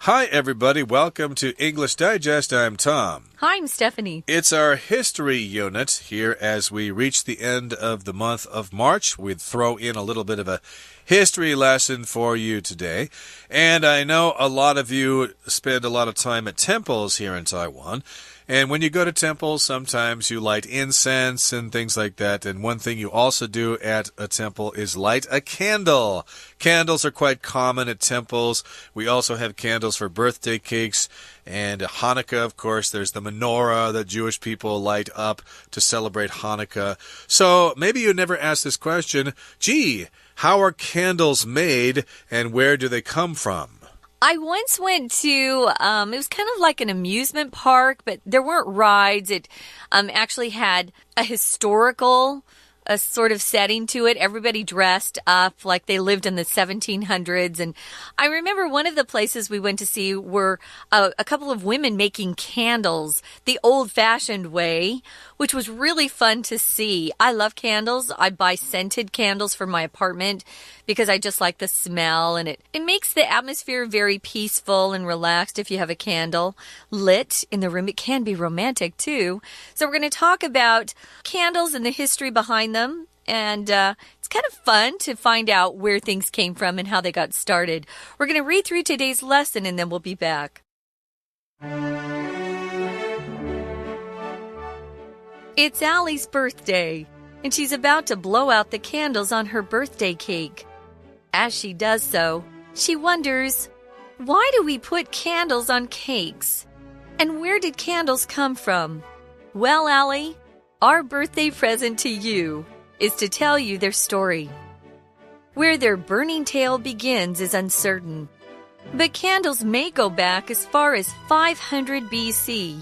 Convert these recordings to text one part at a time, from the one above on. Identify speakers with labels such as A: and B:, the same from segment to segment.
A: Hi, everybody. Welcome to English Digest. I'm Tom.
B: Hi, I'm Stephanie.
A: It's our history unit here as we reach the end of the month of March. We'd throw in a little bit of a history lesson for you today. And I know a lot of you spend a lot of time at temples here in Taiwan. And when you go to temples, sometimes you light incense and things like that. And one thing you also do at a temple is light a candle. Candles are quite common at temples. We also have candles for birthday cakes. And Hanukkah, of course, there's the menorah that Jewish people light up to celebrate Hanukkah. So maybe you never asked this question. Gee, how are candles made and where do they come from?
B: I once went to, it was kind of like an amusement park, but there weren't rides. It actually had a historical sort of setting to it. Everybody dressed up like they lived in the 1700s. And I remember one of the places we went to see were a couple of women making candles the old-fashioned way, which was really fun to see. I love candles. I buy scented candles for my apartment because I just like the smell, and it makes the atmosphere very peaceful and relaxed if you have a candle lit in the room. It can be romantic too. So we're going to talk about candles and the history behind them, and it's kind of fun to find out where things came from and how they got started. We're going to read through today's lesson, and then we'll be back. It's Allie's birthday, and she's about to blow out the candles on her birthday cake. As she does so, she wonders, why do we put candles on cakes? And where did candles come from? Well, Allie, our birthday present to you is to tell you their story. Where their burning tale begins is uncertain, but candles may go back as far as 500 BC.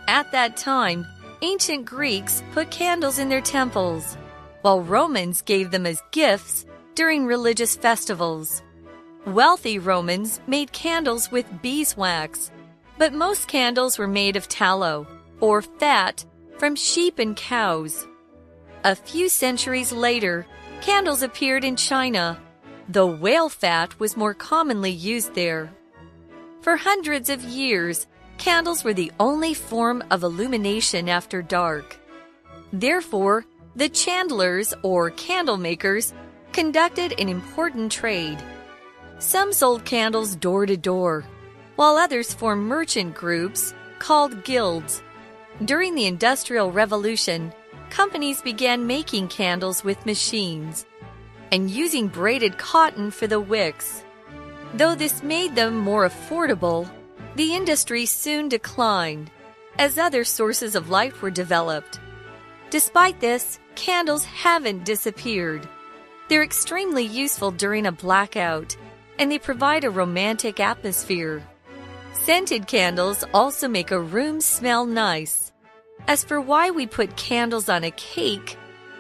B: At that time, ancient Greeks put candles in their temples, while Romans gave them as gifts during religious festivals. Wealthy Romans made candles with beeswax, but most candles were made of tallow, or fat, from sheep and cows. A few centuries later, candles appeared in China, though whale fat was more commonly used there. For hundreds of years, candles were the only form of illumination after dark. Therefore, the chandlers, or candle makers, conducted an important trade. Some sold candles door to door, while others formed merchant groups called guilds. During the Industrial Revolution, companies began making candles with machines and using braided cotton for the wicks. Though this made them more affordable, the industry soon declined as other sources of light were developed. Despite this, candles haven't disappeared. They're extremely useful during a blackout, and they provide a romantic atmosphere. Scented candles also make a room smell nice. As for why we put candles on a cake,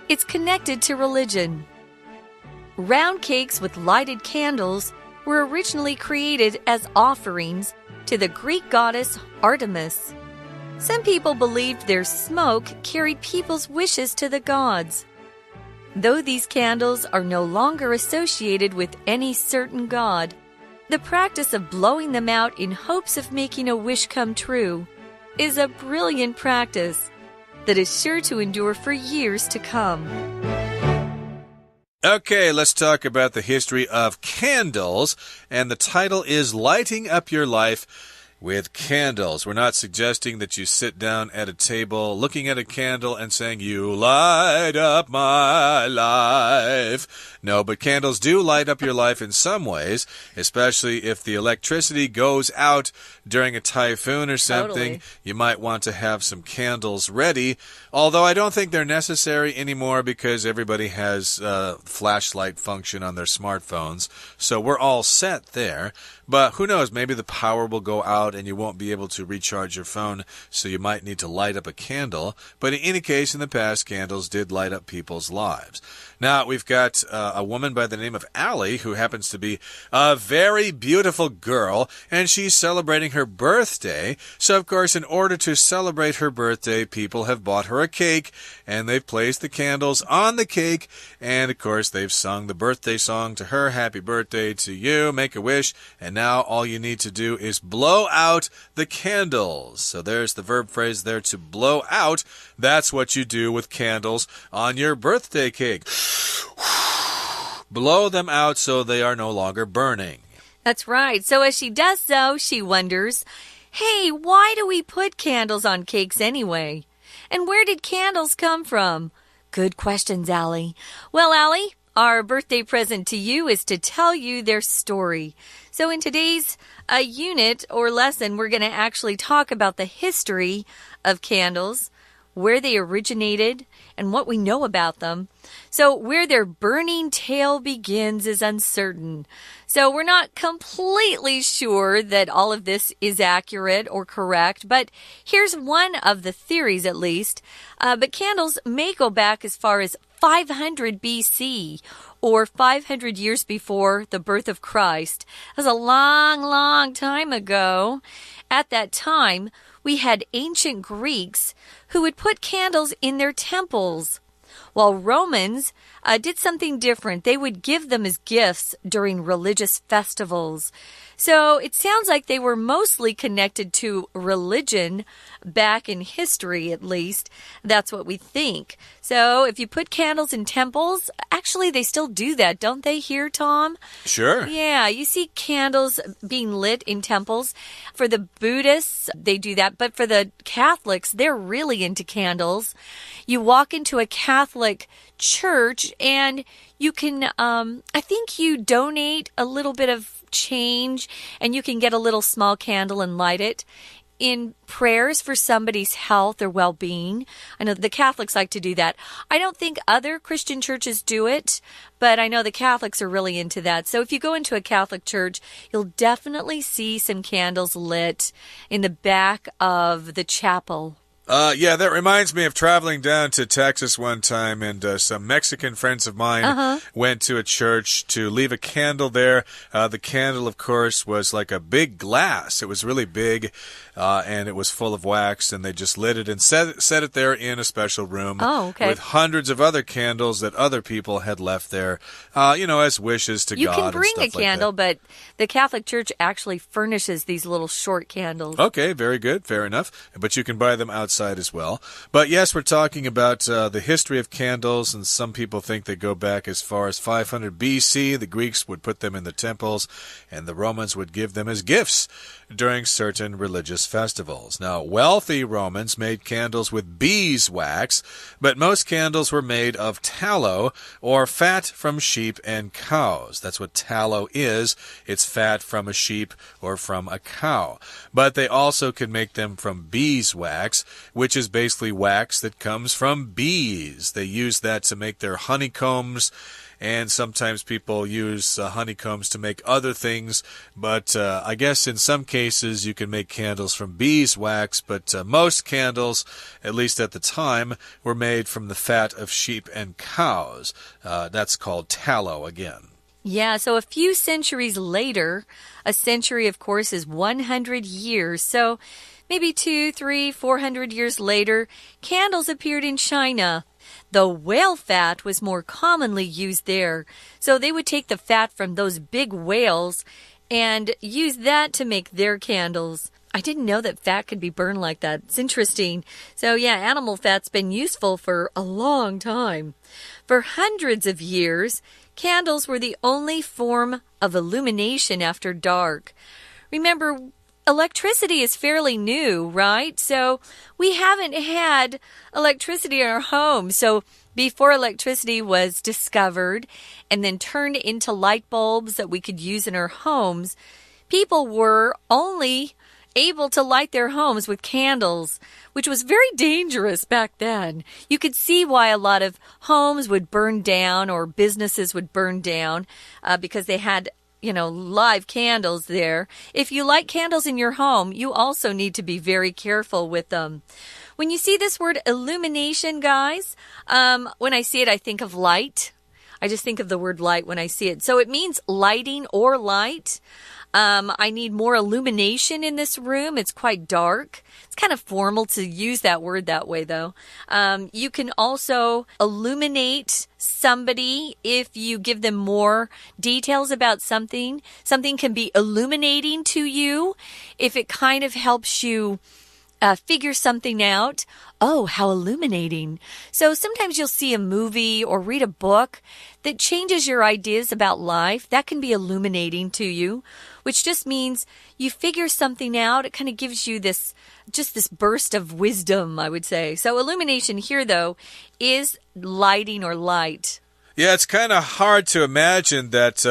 B: it's connected to religion. Round cakes with lighted candles were originally created as offerings to the Greek goddess Artemis. Some people believed their smoke carried people's wishes to the gods. Though these candles are no longer associated with any certain god, the practice of blowing them out in hopes of making a wish come true is a brilliant practice that is sure to endure for years to come.
A: Okay, let's talk about the history of candles, and the title is Lighting Up Your Life with Candles. We're not suggesting that you sit down at a table looking at a candle and saying, "You light up my life." No, but candles do light up your life in some ways, especially if the electricity goes out during a typhoon or something.
B: Totally.
A: You might want to have some candles ready, although I don't think they're necessary anymore because everybody has flashlight function on their smartphones. So we're all set there. But who knows, maybe the power will go out and you won't be able to recharge your phone, so you might need to light up a candle. But in any case, in the past, candles did light up people's lives. Now, we've got a woman by the name of Allie, who happens to be a very beautiful girl, and she's celebrating her birthday. So, of course, in order to celebrate her birthday, people have bought her a cake, and they've placed the candles on the cake, and, of course, they've sung the birthday song to her, Happy Birthday to you, make a wish, and now all you need to do is blow out the candles. So there's the verb phrase there, to blow out. That's what you do with candles on your birthday cake. Blow them out so they are no longer burning.
B: That's right. So as she does so, she wonders, hey, why do we put candles on cakes anyway? And where did candles come from? Good questions, Allie. Well, Allie, our birthday present to you is to tell you their story. So in today's unit or lesson, we're going to actually talk about the history of candles, where they originated, and what we know about them. So where their burning tale begins is uncertain. So we're not completely sure that all of this is accurate or correct, but here's one of the theories at least. But candles may go back as far as 500 BC, or 500 years before the birth of Christ. That was a long, long time ago. At that time, we had ancient Greeks who would put candles in their temples, while Romans did something different. They would give them as gifts during religious festivals. So it sounds like they were mostly connected to religion back in history, at least. That's what we think. So if you put candles in temples, actually they still do that, don't they here, Tom?
A: Sure.
B: Yeah, you see candles being lit in temples. For the Buddhists, they do that. But for the Catholics, they're really into candles. You walk into a Catholic church and you can, I think you donate a little bit of change and you can get a little small candle and light it in prayers for somebody's health or well-being. I know the Catholics like to do that. I don't think other Christian churches do it, but I know the Catholics are really into that. So if you go into a Catholic church, you'll definitely see some candles lit in the back of the chapel.
A: Yeah, that reminds me of traveling down to Texas one time, and some Mexican friends of mine went to a church to leave a candle there. The candle, of course, was like a big glass. It was really big, and it was full of wax, and they just lit it and set it there in a special room with hundreds of other candles that other people had left there, as wishes to God.
B: You can bring
A: and stuff
B: a candle,
A: like that.
B: but the Catholic Church actually furnishes these little short candles.
A: Okay, very good, fair enough. But you can buy them outside as well. But yes, we're talking about the history of candles, and some people think they go back as far as 500 BC. The Greeks would put them in the temples, and the Romans would give them as gifts during certain religious festivals. Now, wealthy Romans made candles with beeswax, but most candles were made of tallow or fat from sheep and cows. That's what tallow is. It's fat from a sheep or from a cow. But they also could make them from beeswax, which is basically wax that comes from bees. They use that to make their honeycombs, and sometimes people use honeycombs to make other things. But I guess in some cases you can make candles from beeswax, but most candles, at least at the time, were made from the fat of sheep and cows. That's called tallow again.
B: Yeah, so a few centuries later, a century, of course, is 100 years. So maybe 200, 300, 400 years later, candles appeared in China. The whale fat was more commonly used there. So they would take the fat from those big whales and use that to make their candles. I didn't know that fat could be burned like that. It's interesting. So yeah, animal fat's been useful for a long time. For hundreds of years, candles were the only form of illumination after dark. Remember, electricity is fairly new, right? So we haven't had electricity in our home. So before electricity was discovered and then turned into light bulbs that we could use in our homes, people were only able to light their homes with candles, which was very dangerous back then. You could see why a lot of homes would burn down or businesses would burn down because they had live candles there. If you light candles in your home, you also need to be very careful with them. When you see this word illumination, guys, when I see it, I think of light. I just think of the word light when I see it. So it means lighting or light. I need more illumination in this room. It's quite dark. It's kind of formal to use that word that way, though. You can also illuminate somebody if you give them more details about something. Something can be illuminating to you if it kind of helps you figure something out. Oh, how illuminating. So sometimes you'll see a movie or read a book that changes your ideas about life. That can be illuminating to you, which just means you figure something out. It kind of gives you this burst of wisdom, I would say. So illumination here, though, is lighting or light.
A: Yeah, it's kind of hard to imagine that,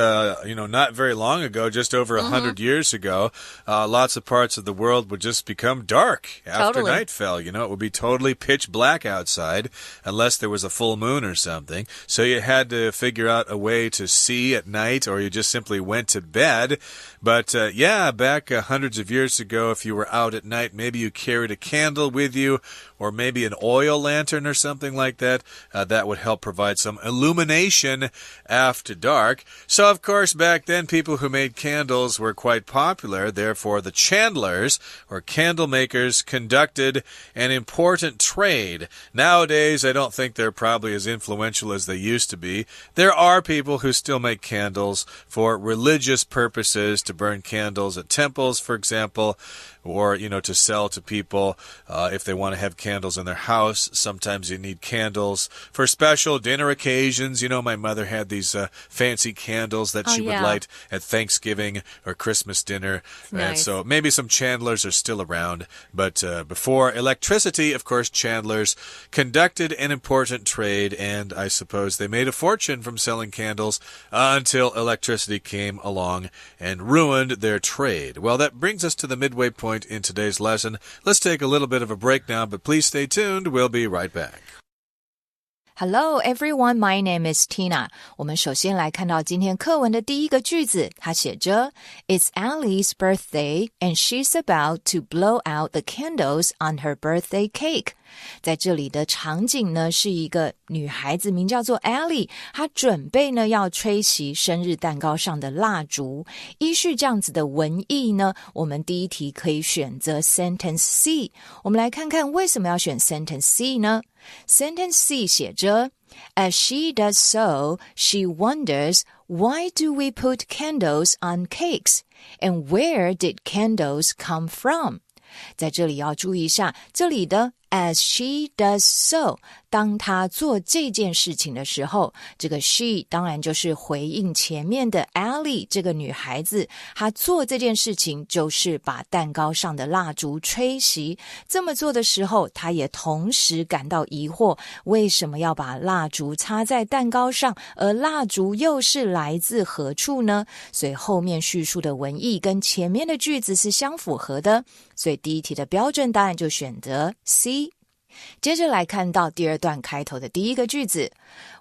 A: not very long ago, just over 100 years ago, lots of parts of the world would just become dark after night fell. It would be totally pitch black outside unless there was a full moon or something. So you had to figure out a way to see at night, or you just simply went to bed. But, back hundreds of years ago, if you were out at night, maybe you carried a candle with you, or maybe an oil lantern or something like that. That would help provide some illumination after dark. So, of course, back then, people who made candles were quite popular. Therefore, the chandlers, or candle makers, conducted an important trade. Nowadays, I don't think they're probably as influential as they used to be. There are people who still make candles for religious purposes, to burn candles at temples, for example, or, to sell to people if they want to have candles in their house. Sometimes you need candles for special dinner occasions. My mother had these fancy candles that she would light at Thanksgiving or Christmas dinner.
B: Nice.
A: And so maybe some chandlers are still around. But before electricity, of course, chandlers conducted an important trade, and I suppose they made a fortune from selling candles until electricity came along and ruined their trade. Well, that brings us to the midway point in today's lesson. Let's take a little bit of a break now, but please stay tuned. We'll be right back.
C: Hello everyone, my name is Tina. 我们首先来看到今天课文的第一个句子，它写着 It's Allie's birthday and she's about to blow out the candles on her birthday cake. 在这里的场景呢，是一个女孩子名叫做 Allie， 她准备呢要吹熄生日蛋糕上的蜡烛。依序这样子的文意呢，我们第一题可以选择 Sentence C。 我们来看看为什么要选 Sentence C 呢？ Sentence C 写着 As she does so, she wonders, why do we put candles on cakes? And where did candles come from? 在这里要注意一下，这里的 As she does so， 当她做这件事情的时候，这个 she 当然就是回应前面的 Allie 这个女孩子，她做这件事情就是把蛋糕上的蜡烛吹熄。这么做的时候，她也同时感到疑惑，为什么要把蜡烛插在蛋糕上，而蜡烛又是来自何处呢？所以后面叙述的文意跟前面的句子是相符合的，所以第一题的标准答案就选择 C。接着来看到第二段开头的第一个句子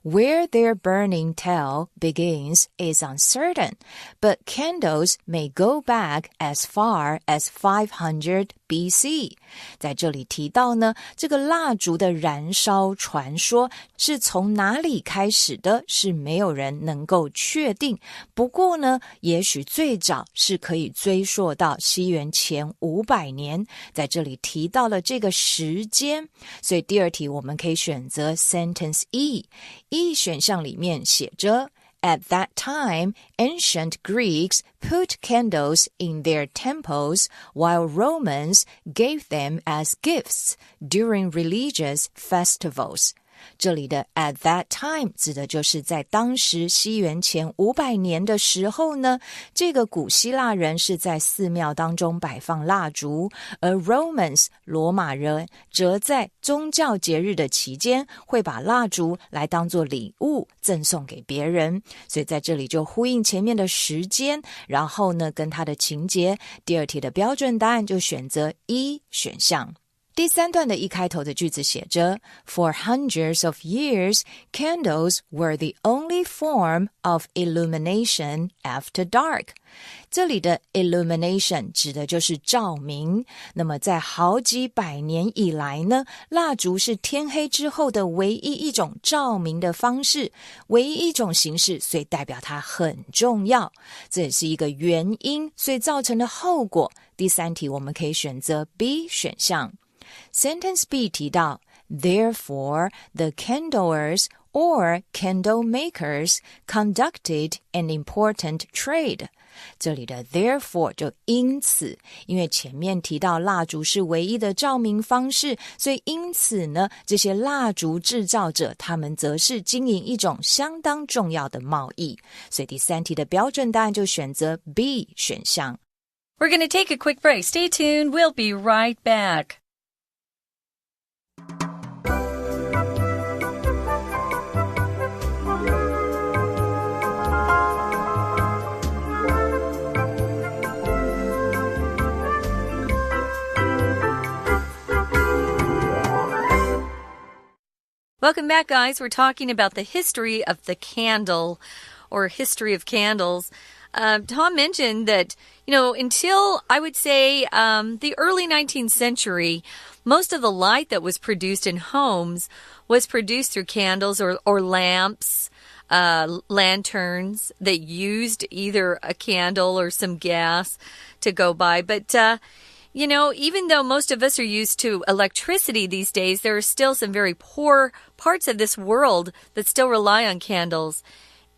C: Where their burning tale begins is uncertain, but candles may go back as far as 500 BC. 在这里提到呢，这个蜡烛的燃烧传说是从哪里开始的，是没有人能够确定。不过呢，也许最早是可以追溯到西元前500年，在这里提到了这个时间，所以第二题我们可以选择 Sentence E。E 选项里面写着At that time, ancient Greeks put candles in their temples, while Romans gave them as gifts during religious festivals. 这里的 at that time 指的就是在当时西元前500年的时候呢，这个古希腊人是在寺庙当中摆放蜡烛，而 Romans 罗马人则在宗教节日的期间会把蜡烛来当作礼物赠送给别人，所以在这里就呼应前面的时间，然后呢跟它的情节。第二题的标准答案就选择 E 选项。第3段的一开头的句子写着 For hundreds of years, candles were the only form of illumination after dark. 这里的 illumination 指的就是照明。那么在好几百年以来呢，蜡烛是天黑之后的唯一一种照明的方式，唯一一种形式，所以代表它很重要。这也是一个原因，所以造成的后果。第3题我们可以选择 B 选项。Sentence B 提到 Therefore, the candlers or candle makers conducted an important trade. 这里的 therefore 就因此，因为前面提到蜡烛是唯一的照明方式，所以因此呢，这些蜡烛制造者他们则是经营一种相当重要的贸易。所以第3题的标准答案就选择 B 选项。
B: We're going to take a quick break. Stay tuned. We'll be right back. Welcome back, guys. We're talking about the history of the candle, or history of candles. Tom mentioned that, until I would say the early 19th century, most of the light that was produced in homes was produced through candles or lamps, lanterns that used either a candle or some gas to go by. But even though most of us are used to electricity these days, there are still some very poor parts of this world that still rely on candles.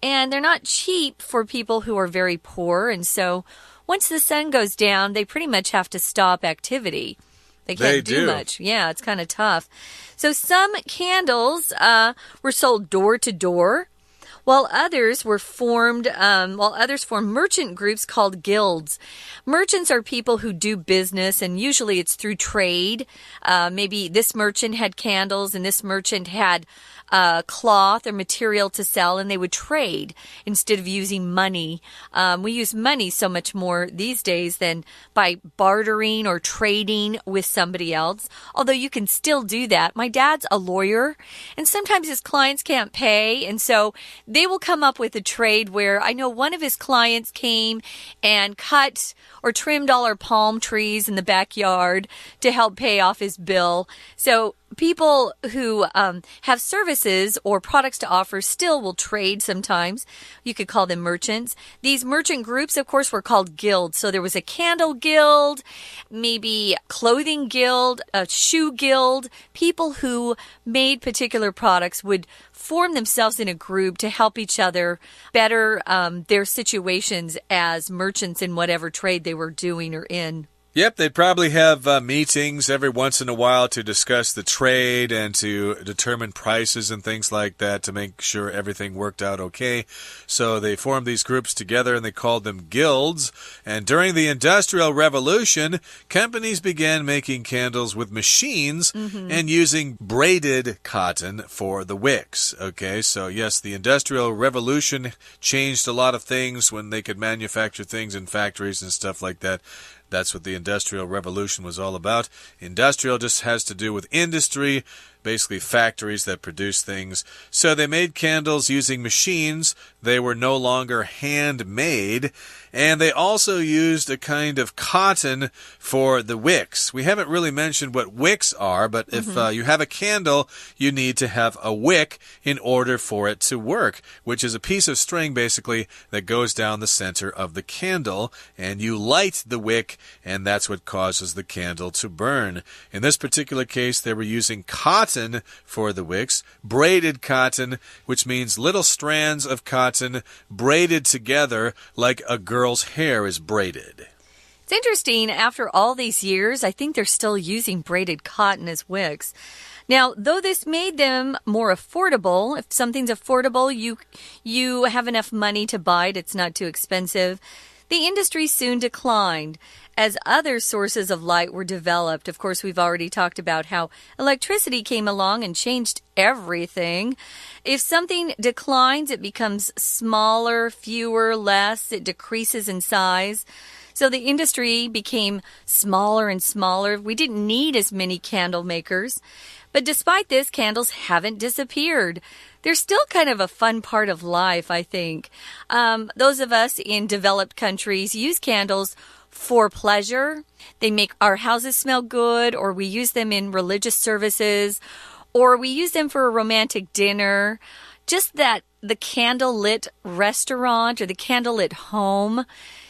B: And they're not cheap for people who are very poor. And so once the sun goes down, they pretty much have to stop activity. They can't do much. Yeah, it's kind of tough. So some candles were sold door to door, while others formed merchant groups called guilds. Merchants are people who do business, and usually it's through trade. Maybe this merchant had candles and this merchant had cloth or material to sell, and they would trade instead of using money. We use money so much more these days than by bartering or trading with somebody else, although you can still do that. My dad's a lawyer, and sometimes his clients can't pay, and so they will come up with a trade where I know one of his clients came and cut or trimmed all our palm trees in the backyard to help pay off his bill. So people who have services or products to offer still will trade sometimes. You could call them merchants. These merchant groups, of course, were called guilds. So there was a candle guild, maybe clothing guild, a shoe guild. People who made particular products would form themselves in a group to help each other better their situations as merchants in whatever trade they were doing or in.
A: Yep, they'd probably have meetings every once in a while to discuss the trade and to determine prices and things like that to make sure everything worked out okay. So they formed these groups together and they called them guilds. And during the Industrial Revolution, companies began making candles with machines and using braided cotton for the wicks. Okay, so yes, the Industrial Revolution changed a lot of things when they could manufacture things in factories and stuff like that. That's what the Industrial Revolution was all about. Industrial just has to do with industry, basically factories that produce things. So they made candles using machines. They were no longer handmade. And they also used a kind of cotton for the wicks. We haven't really mentioned what wicks are, but if you have a candle, you need to have a wick in order for it to work, which is a piece of string, basically, that goes down the center of the candle. And you light the wick, and that's what causes the candle to burn. In this particular case, they were using cotton for the wicks, braided cotton, which means little strands of cotton braided together like a girl's hair is braided.
B: It's interesting, after all these years, I think they're still using braided cotton as wicks. Now, though this made them more affordable, if something's affordable, you have enough money to buy it, it's not too expensive. The industry soon declined as other sources of light were developed. Of course, we've already talked about how electricity came along and changed everything. If something declines, it becomes smaller, fewer, less. It decreases in size. So the industry became smaller and smaller. We didn't need as many candle makers. But despite this, candles haven't disappeared. They're still kind of a fun part of life, I think. Those of us in developed countries use candles for pleasure. They make our houses smell good, or we use them in religious services, or we use them for a romantic dinner. Just that the candlelit restaurant or the candlelit home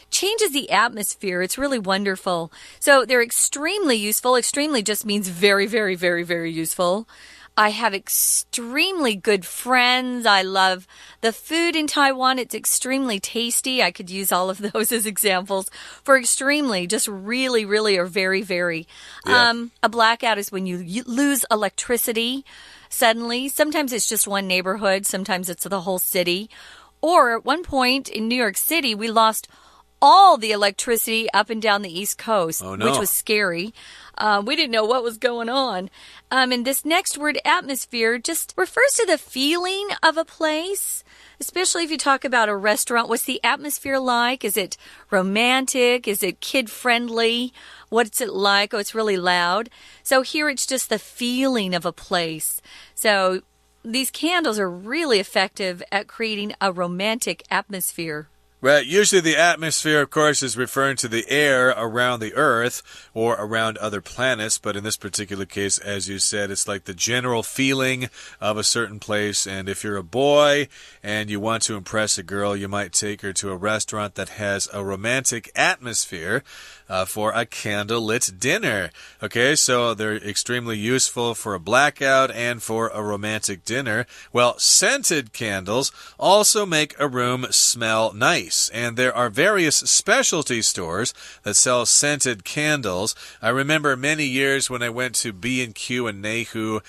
B: changes the atmosphere. It's really wonderful. So they're extremely useful. Extremely just means very, very, very, very useful. I have extremely good friends. I love the food in Taiwan. It's extremely tasty. I could use all of those as examples for extremely, just really, really, or very, very.
A: Yeah.
B: A blackout is when you lose electricity suddenly. Sometimes it's just one neighborhood. Sometimes it's the whole city. Or at one point in New York City, we lost all the electricity up and down the East Coast, which was scary. We didn't know what was going on. And this next word, atmosphere, just refers to the feeling of a place, especially if you talk about a restaurant. What's the atmosphere like? Is it romantic? Is it kid-friendly? What's it like? Oh, it's really loud. So here it's just the feeling of a place. So these candles are really effective at creating a romantic atmosphere.
A: Well, usually the atmosphere, of course, is referring to the air around the Earth or around other planets. But in this particular case, as you said, it's like the general feeling of a certain place. And if you're a boy and you want to impress a girl, you might take her to a restaurant that has a romantic atmosphere for a candlelit dinner. Okay, so they're extremely useful for a blackout and for a romantic dinner. Well, scented candles also make a room smell nice. And there are various specialty stores that sell scented candles. I remember many years when I went to B&Q in Neihu,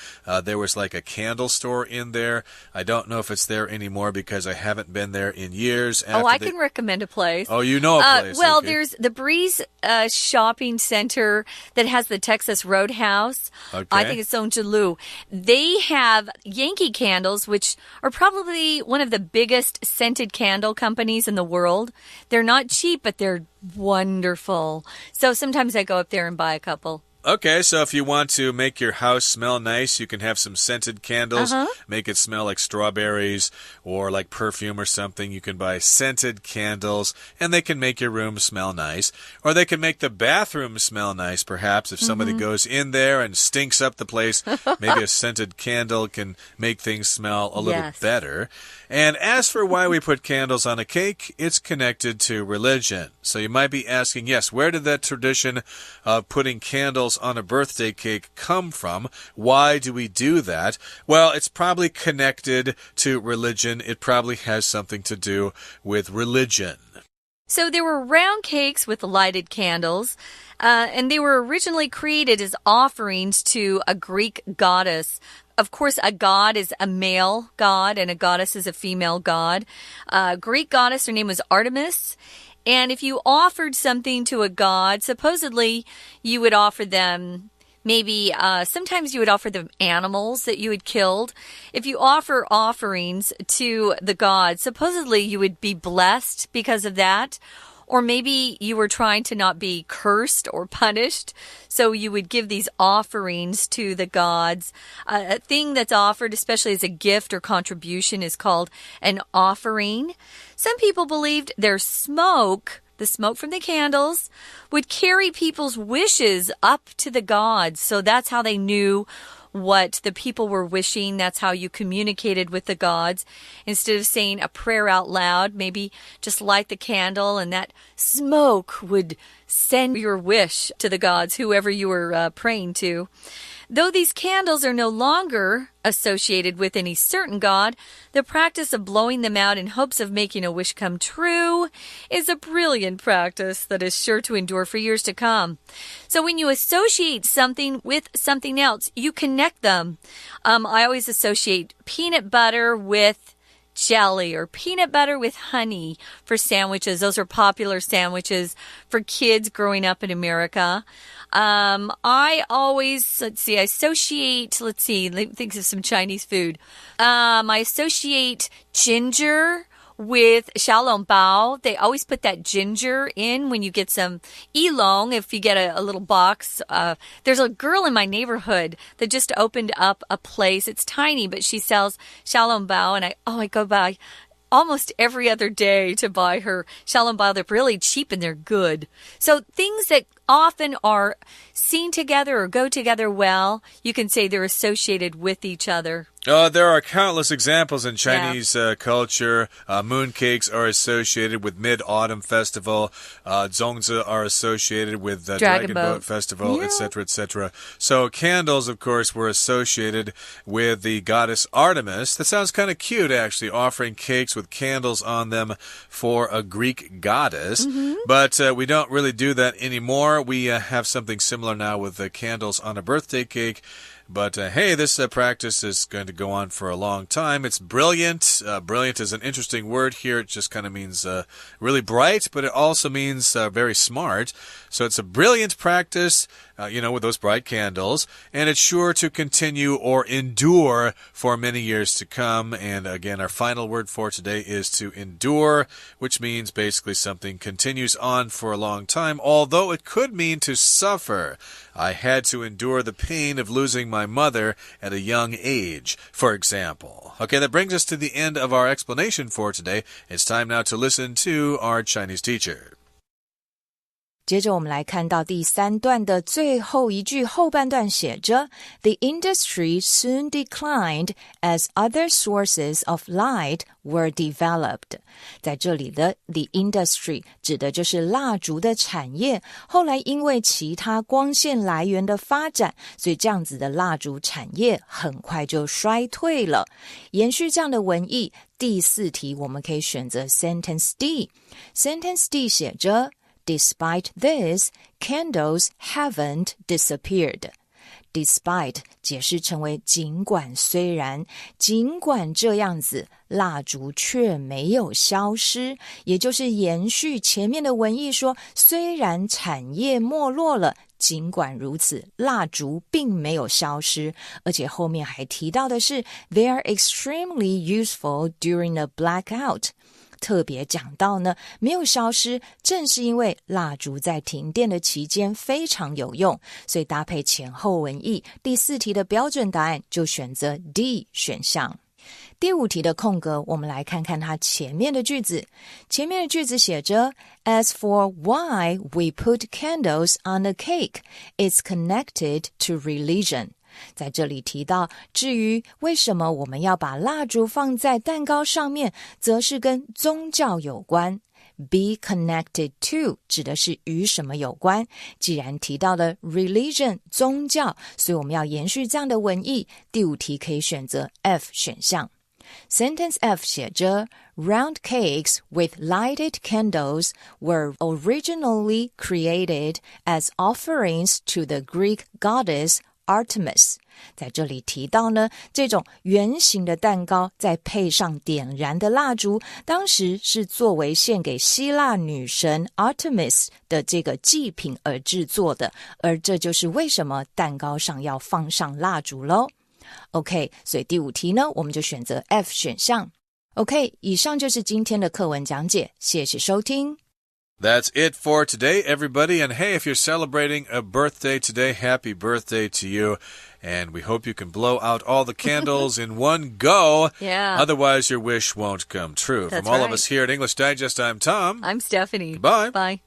A: there was like a candle store in there. I don't know if it's there anymore because I haven't been there in years.
B: I can recommend a place.
A: Oh, you know a place.
B: Well,
A: okay.
B: There's the Breeze shopping center that has the Texas Roadhouse.
A: Okay.
B: I think it's on Julu. They have Yankee candles, which are probably one of the biggest scented candle companies in the world. They're not cheap, but they're wonderful. So sometimes I go up there and buy a couple.
A: Okay, so if you want to make your house smell nice, you can have some scented candles. Make it smell like strawberries or like perfume or something. You can buy scented candles, and they can make your room smell nice. Or they can make the bathroom smell nice, perhaps. If somebody goes in there and stinks up the place, maybe a scented candle can make things smell a little better. And as for why we put candles on a cake, it's connected to religion. So you might be asking, yes, where did that tradition of putting candles on a birthday cake come from? Why do we do that? Well, it's probably connected to religion. It probably has something to do with religion.
B: So there were round cakes with lighted candles, and they were originally created as offerings to a Greek goddess. Of course, a god is a male god, and a goddess is a female god. Greek goddess, her name was Artemis. And if you offered something to a god, supposedly you would offer them maybe sometimes you would offer them animals that you had killed. If you offer offerings to the gods, supposedly you would be blessed because of that. Or maybe you were trying to not be cursed or punished, so you would give these offerings to the gods. A thing that's offered, especially as a gift or contribution, is called an offering. Some people believed their smoke, the smoke from the candles, would carry people's wishes up to the gods. So that's how they knew what the people were wishing. That's how you communicated with the gods. Instead of saying a prayer out loud, maybe just light the candle and that smoke would send your wish to the gods, whoever you were praying to. Though these candles are no longer associated with any certain god, the practice of blowing them out in hopes of making a wish come true is a brilliant practice that is sure to endure for years to come. So when you associate something with something else, you connect them. I always associate peanut butter with jelly or peanut butter with honey for sandwiches. Those are popular sandwiches for kids growing up in America. I always, associate, think of some Chinese food. I associate ginger with 小笼包, they always put that ginger in when you get some 一笼, if you get a little box. There's a girl in my neighborhood that just opened up a place. It's tiny, but she sells 小笼包, and I go by almost every other day to buy her 小笼包. They're really cheap and they're good. So things that often are seen together or go together well, you can say they're associated with each other.
A: There are countless examples in Chinese culture. Mooncakes are associated with Mid-Autumn Festival. Zongzi are associated with the Dragon Boat Festival, etc., etc. So candles, of course, were associated with the goddess Artemis. That sounds kind of cute, actually, offering cakes with candles on them for a Greek goddess. But we don't really do that anymore. We have something similar now with the candles on a birthday cake. But hey, this practice is going to go on for a long time. It's brilliant. Brilliant is an interesting word here. It just kind of means really bright, but it also means very smart. So it's a brilliant practice, with those bright candles. And it's sure to continue or endure for many years to come. And again, our final word for today is to endure, which means basically something continues on for a long time, although it could mean to suffer. I had to endure the pain of losing my mother at a young age, for example. Okay, that brings us to the end of our explanation for today. It's time now to listen to our Chinese teacher.
C: 接着我们来看到第3段的最后一句后半段写着 The industry soon declined as other sources of light were developed. 在这里的 the industry 指的就是蜡烛的产业，后来因为其他光线来源的发展，所以这样子的蜡烛产业很快就衰退了。延续这样的文意，第4题我们可以选择 Sentence D. Sentence D 写着Despite this, candles haven't disappeared. Despite 解释成为尽管虽然，尽管这样子，蜡烛却没有消失，也就是延续前面的文意说，虽然产业没落了，尽管如此，蜡烛并没有消失，而且后面还提到的是 They are extremely useful during a blackout.特别讲到呢，没有消失，正是因为蜡烛在停电的期间非常有用，所以搭配前后文意，第4题的标准答案就选择 D 选项。第5题的空格，我们来看看它前面的句子。前面的句子写着 As for why we put candles on a cake, it's connected to religion.在这里提到，至于为什么我们要把蜡烛放在蛋糕上面，则是跟宗教有关。Be connected to 指的是与什么有关。既然提到了 religion 宗教，所以我们要延续这样的文意。第5题可以选择 F 选项。Sentence F 写着 Round cakes with lighted candles were originally created as offerings to the Greek goddess Artemis. 在这里提到呢，这种圆形的蛋糕再配上点燃的蜡烛，当时是作为献给希腊女神 Artemis 的这个祭品而制作的，而这就是为什么蛋糕上要放上蜡烛咯。OK， 所以第5题呢，我们就选择 F 选项。OK， 以上就是今天的课文讲解，谢谢收听。
A: That's it for today, everybody. And hey, if you're celebrating a birthday today, happy birthday to you. And we hope you can blow out all the candles in one go.
B: Yeah.
A: Otherwise, your wish won't come true.
B: That's
A: From all
B: right.
A: of us here at English Digest, I'm Tom.
B: I'm Stephanie.
A: Goodbye.
B: Bye.